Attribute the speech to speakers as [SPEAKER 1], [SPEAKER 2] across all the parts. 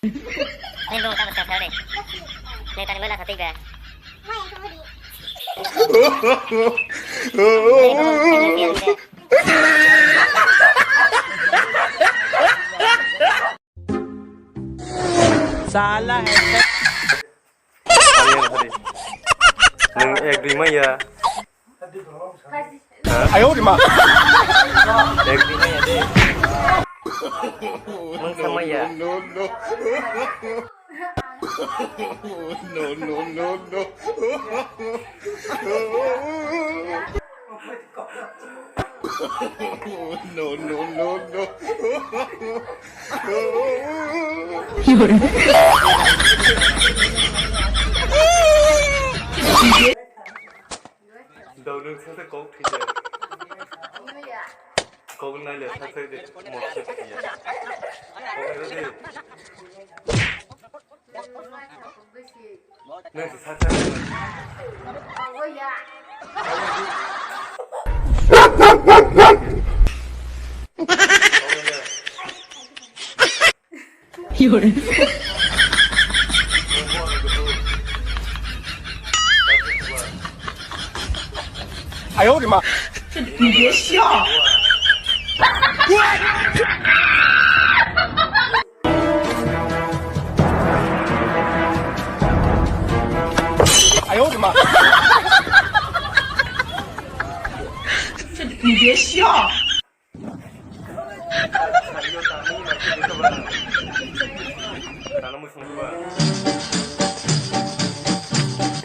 [SPEAKER 1] Nên luôn tao bật theo đi. Nên tao mới là thật ti về.
[SPEAKER 2] साला है
[SPEAKER 3] 1 ดีไหมยะ
[SPEAKER 2] 哎呦我的妈
[SPEAKER 3] 1 ดีไหมยะดิมึงทำไมยะ
[SPEAKER 2] no no no no no no no no no no
[SPEAKER 4] 有人。
[SPEAKER 3] đầu lưng sẽ có thì giờ có cái này là sẽ để một chiếc thì có cái đó đi nên sẽ sát sát
[SPEAKER 4] 有人。
[SPEAKER 2] 哎呦我的妈！你别笑！哎呦我的妈！你别笑！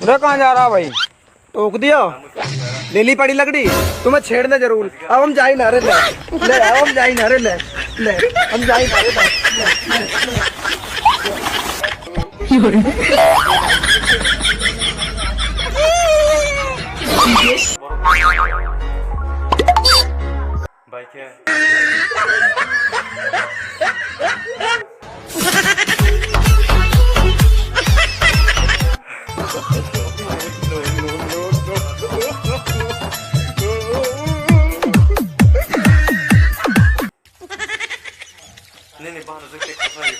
[SPEAKER 5] उधर कहाँ जा रहा भाई? टोक दिया ले ली पड़ी लकड़ी तुम्हें छेड़ना जरूर अब हम जा ही ना रे ले अब हम जा ही ना रे ले हम जा ही ना रे
[SPEAKER 4] 有人。
[SPEAKER 3] बाइक है नहीं बाहर से चेक कर रही है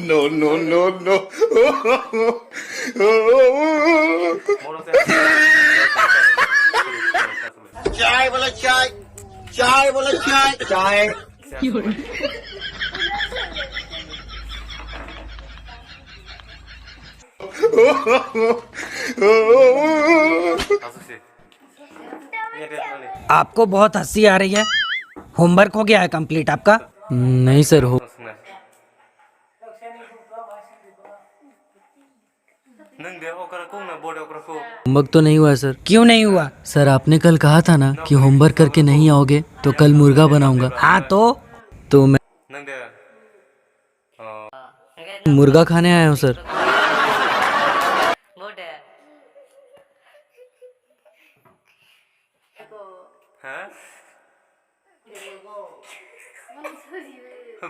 [SPEAKER 2] no no no no
[SPEAKER 5] चाय बोला चाय चाय बोला चाय चाय
[SPEAKER 4] 有人。
[SPEAKER 6] आपको बहुत हंसी आ रही है। होमवर्क हो गया है कंप्लीट आपका?
[SPEAKER 7] नहीं सर हो होमवर्क तो नहीं हुआ सर।
[SPEAKER 6] क्यों नहीं हुआ?
[SPEAKER 7] सर आपने कल कहा था ना कि होमवर्क करके नहीं आओगे तो कल मुर्गा बनाऊंगा।
[SPEAKER 6] हाँ
[SPEAKER 7] तो मैं मुर्गा खाने आया हूँ sir.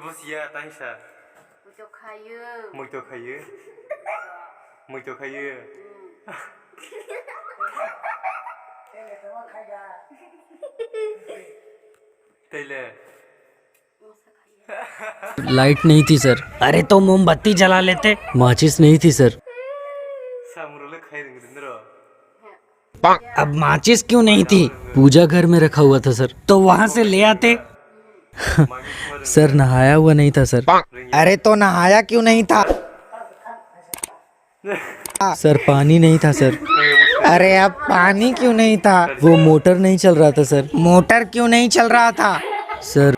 [SPEAKER 3] Busia Taisha Muito Kayu Muito Kayu Taylor
[SPEAKER 7] light नहीं थी सर।
[SPEAKER 6] अरे तो मोमबत्ती जला लेते।
[SPEAKER 7] माचिस नहीं थी सर।
[SPEAKER 6] अब माचिस क्यों नहीं थी?
[SPEAKER 7] पूजा घर में रखा हुआ था सर।
[SPEAKER 6] तो वहाँ से ले आते।
[SPEAKER 7] सर नहाया हुआ नहीं था सर।
[SPEAKER 6] अरे तो नहाया क्यों नहीं था?
[SPEAKER 7] सर पानी नहीं था सर।
[SPEAKER 6] अरे अब पानी क्यों नहीं था?
[SPEAKER 7] वो मोटर नहीं चल रहा था सर।
[SPEAKER 6] मोटर क्यों नहीं चल रहा था?
[SPEAKER 7] सर